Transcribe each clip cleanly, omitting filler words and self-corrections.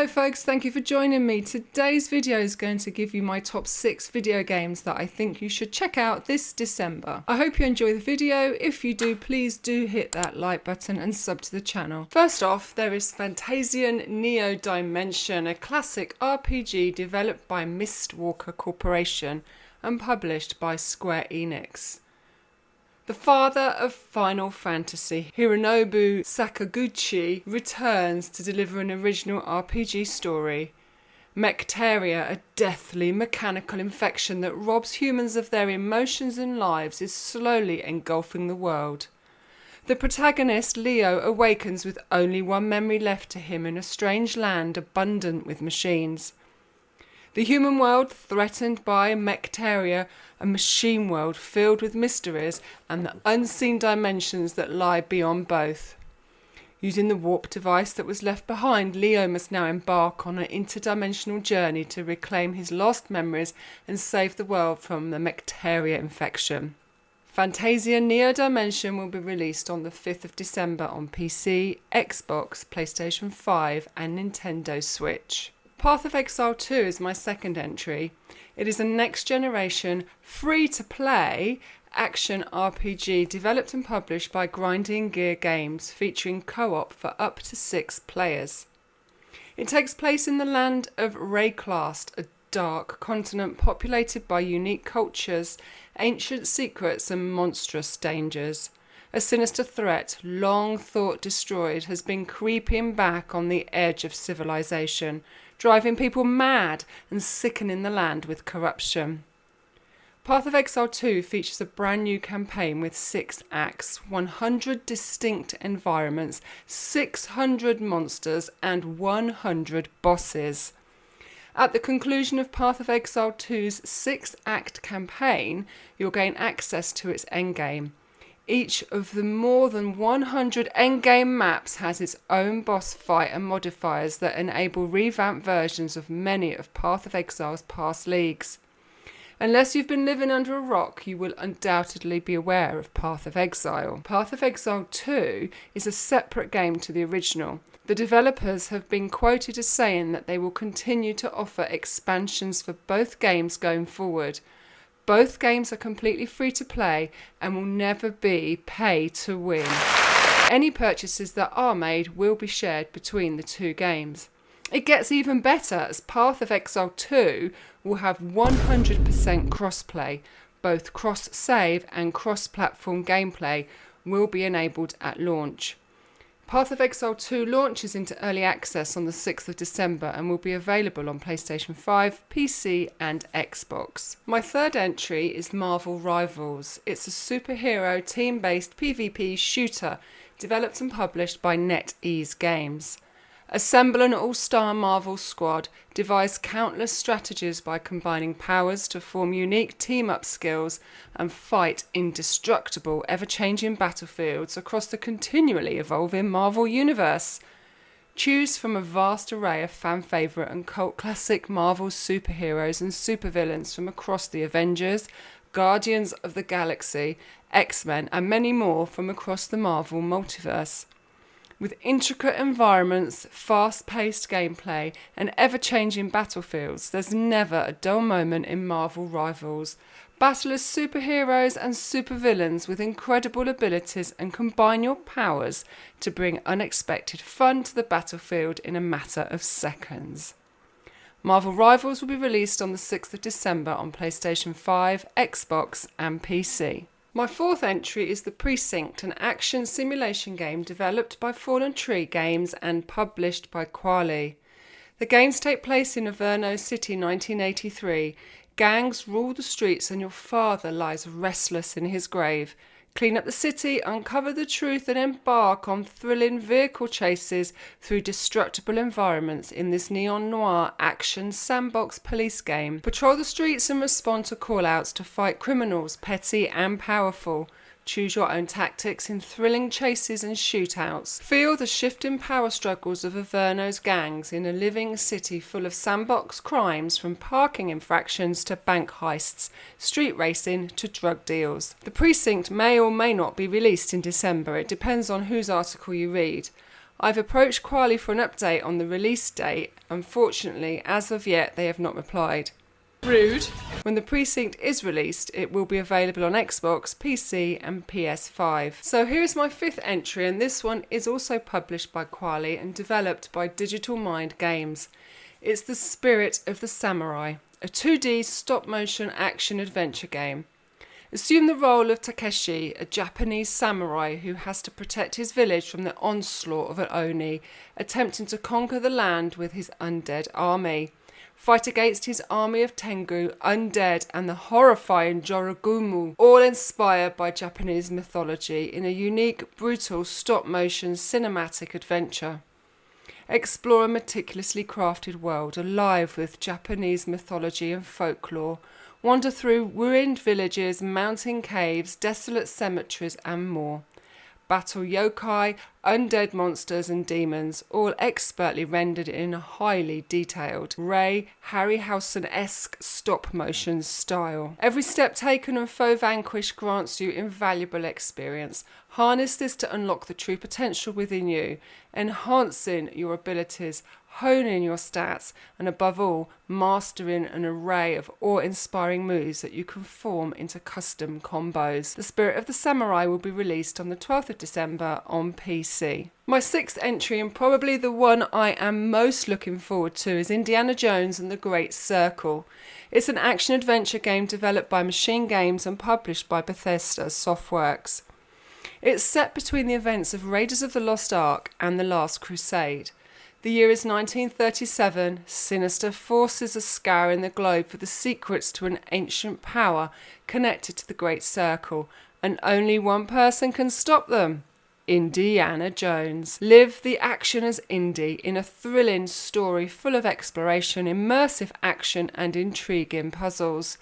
Hello folks, thank you for joining me. Today's video is going to give you my top 6 video games that I think you should check out this December. I hope you enjoy the video. If you do, please do hit that like button and sub to the channel. First off, there is Fantasian Neo Dimension, a classic RPG developed by Mistwalker Corporation and published by Square Enix. The father of Final Fantasy, Hironobu Sakaguchi, returns to deliver an original RPG story. Mechteria, a deathly mechanical infection that robs humans of their emotions and lives, is slowly engulfing the world. The protagonist, Leo, awakens with only one memory left to him in a strange land abundant with machines. The human world threatened by Mechteria, a machine world filled with mysteries and the unseen dimensions that lie beyond both. Using the warp device that was left behind, Leo must now embark on an interdimensional journey to reclaim his lost memories and save the world from the Mechteria infection. Fantasian Neo Dimension will be released on the 5th of December on PC, Xbox, PlayStation 5 and Nintendo Switch. Path of Exile 2 is my second entry. It is a next-generation, free-to-play action RPG developed and published by Grinding Gear Games, featuring co-op for up to 6 players. It takes place in the land of Rayclast, a dark continent populated by unique cultures, ancient secrets and monstrous dangers. A sinister threat, long thought destroyed, has been creeping back on the edge of civilization, driving people mad and sickening the land with corruption. Path of Exile 2 features a brand new campaign with 6 acts, 100 distinct environments, 600 monsters and 100 bosses. At the conclusion of Path of Exile 2's 6-act campaign, you'll gain access to its endgame. Each of the more than 100 endgame maps has its own boss fight and modifiers that enable revamped versions of many of Path of Exile's past leagues. Unless you've been living under a rock, you will undoubtedly be aware of Path of Exile. Path of Exile 2 is a separate game to the original. The developers have been quoted as saying that they will continue to offer expansions for both games going forward. Both games are completely free to play and will never be pay to win. Any purchases that are made will be shared between the two games. It gets even better as Path of Exile 2 will have 100% crossplay. Both cross-save and cross-platform gameplay will be enabled at launch. Path of Exile 2 launches into early access on the 6th of December and will be available on PlayStation 5, PC and Xbox. My third entry is Marvel Rivals. It's a superhero team-based PvP shooter developed and published by NetEase Games. Assemble an all-star Marvel squad, devise countless strategies by combining powers to form unique team-up skills, and fight indestructible, ever-changing battlefields across the continually evolving Marvel Universe. Choose from a vast array of fan-favourite and cult classic Marvel superheroes and supervillains from across the Avengers, Guardians of the Galaxy, X-Men and many more from across the Marvel multiverse. With intricate environments, fast-paced gameplay and ever-changing battlefields, there's never a dull moment in Marvel Rivals. Battle as superheroes and supervillains with incredible abilities and combine your powers to bring unexpected fun to the battlefield in a matter of seconds. Marvel Rivals will be released on the 6th of December on PlayStation 5, Xbox and PC. My fourth entry is the Precinct, an action simulation game developed by Fallen Tree Games and published by Quali. The games take place in Averno City 1983. Gangs rule the streets and your father lies restless in his grave. Clean up the city, uncover the truth and embark on thrilling vehicle chases through destructible environments in this neon-noir action sandbox police game. Patrol the streets and respond to call-outs to fight criminals, petty and powerful. Choose your own tactics in thrilling chases and shootouts. Feel the shifting power struggles of Averno's gangs in a living city full of sandbox crimes, from parking infractions to bank heists, street racing to drug deals. The Precinct may or may not be released in December. It depends on whose article you read. I've approached Quali for an update on the release date. Unfortunately, as of yet, they have not replied. Rude. When the Precinct is released, it will be available on Xbox, PC and PS5. So here's my 5th entry, and this one is also published by Quali and developed by Digital Mind Games. It's The Spirit of the Samurai, a 2D stop-motion action-adventure game. Assume the role of Takeshi, a Japanese samurai who has to protect his village from the onslaught of an Oni, attempting to conquer the land with his undead army. Fight against his army of Tengu, undead and the horrifying Jorogumu, all inspired by Japanese mythology in a unique, brutal, stop-motion cinematic adventure. Explore a meticulously crafted world alive with Japanese mythology and folklore. Wander through ruined villages, mountain caves, desolate cemeteries and more. Battle yokai, undead monsters and demons, all expertly rendered in a highly detailed, Ray Harryhausen-esque stop-motion style. Every step taken and foe vanquished grants you invaluable experience. Harness this to unlock the true potential within you, enhancing your abilities, honing your stats, and above all, mastering an array of awe-inspiring moves that you can form into custom combos. The Spirit of the Samurai will be released on the 12th of December on PC. My 6th entry, and probably the one I am most looking forward to, is Indiana Jones and the Great Circle. It's an action-adventure game developed by Machine Games and published by Bethesda Softworks. It's set between the events of Raiders of the Lost Ark and The Last Crusade. The year is 1937. Sinister forces are scouring the globe for the secrets to an ancient power connected to the Great Circle, and only one person can stop them: Indiana Jones. Live the action as Indy in a thrilling story full of exploration, immersive action and intriguing puzzles.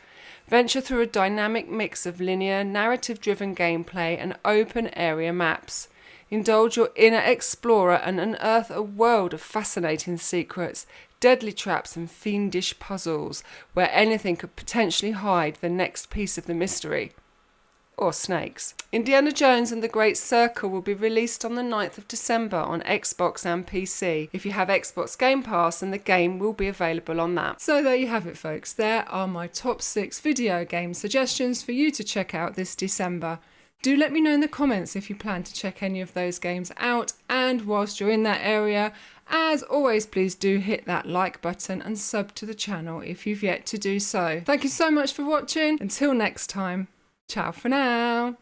Venture through a dynamic mix of linear, narrative-driven gameplay and open area maps. Indulge your inner explorer and unearth a world of fascinating secrets, deadly traps and fiendish puzzles where anything could potentially hide the next piece of the mystery. Or snakes. Indiana Jones and the Great Circle will be released on the 9th of December on Xbox and PC. If you have Xbox Game Pass, then the game will be available on that. So there you have it, folks. There are my top 6 video game suggestions for you to check out this December. Do let me know in the comments if you plan to check any of those games out, and whilst you're in that area, as always, please do hit that like button and sub to the channel if you've yet to do so. Thank you so much for watching. Until next time, ciao for now.